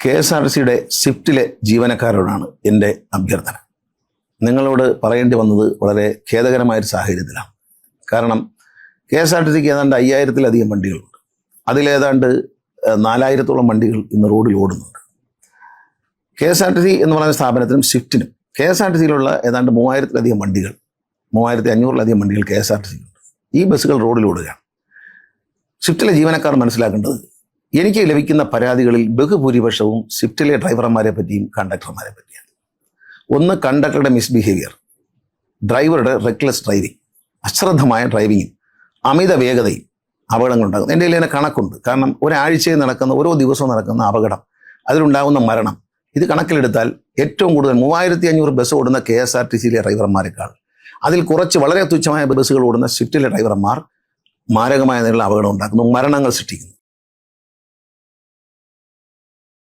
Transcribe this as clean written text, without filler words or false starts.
KSRTCയുടെ സ്വിഫ്റ്റിലെ ജീവനക്കാരോടാണ് എൻ്റെ അഭ്യർത്ഥന. നിങ്ങളോട് പറയേണ്ടി വന്നത് വളരെ ഖേദകരമായൊരു സാഹചര്യത്തിലാണ്. കാരണം KSRTCക്ക് ഏതാണ്ട് 5000-ലധികം വണ്ടികളുണ്ട്. അതിലേതാണ്ട് 4000-ഓളം വണ്ടികൾ ഇന്ന് റോഡിൽ ഓടുന്നുണ്ട്. KSRTC എന്ന് പറയുന്ന സ്ഥാപനത്തിനും സ്വിഫ്റ്റിനും KSRTCയിലുള്ള ഏതാണ്ട് 3000-ലധികം വണ്ടികൾ, 3500-ലധികം വണ്ടികൾ KSRTCയിലുണ്ട്. ഈ ബസ്സുകൾ റോഡിൽ ഓടുകയാണ്. സ്വിഫ്റ്റിലെ ജീവനക്കാർ മനസ്സിലാക്കേണ്ടത്, എനിക്ക് ലഭിക്കുന്ന പരാതികളിൽ ബഹുഭൂരിപക്ഷവും സ്വിഫ്റ്റിലെ ഡ്രൈവർമാരെ പറ്റിയും കണ്ടക്ടർമാരെ പറ്റിയാണ്. ഒന്ന്, കണ്ടക്ടറുടെ മിസ്ബിഹേവിയർ, ഡ്രൈവറുടെ റെക്ലെസ് ഡ്രൈവിംഗ്, അശ്രദ്ധമായ ഡ്രൈവിങ്ങും അമിത വേഗതയും അപകടങ്ങളുണ്ടാകുന്നു. എൻ്റെ കയ്യിൽ തന്നെ കണക്കുണ്ട്. കാരണം ഒരാഴ്ചയിൽ നടക്കുന്ന, ഓരോ ദിവസവും നടക്കുന്ന അപകടം, അതിലുണ്ടാകുന്ന മരണം, ഇത് കണക്കിലെടുത്താൽ ഏറ്റവും കൂടുതൽ 3500 ബസ് ഓടുന്ന KSRTCയിലെ ഡ്രൈവർമാരെക്കാൾ അതിൽ കുറച്ച് വളരെ തുച്ഛമായ ബസ്സുകൾ ഓടുന്ന സ്വിഫ്റ്റിലെ ഡ്രൈവർമാർ മാരകമായ നിലയിൽ അപകടം ഉണ്ടാക്കുന്നു, മരണങ്ങൾ സൃഷ്ടിക്കുന്നു.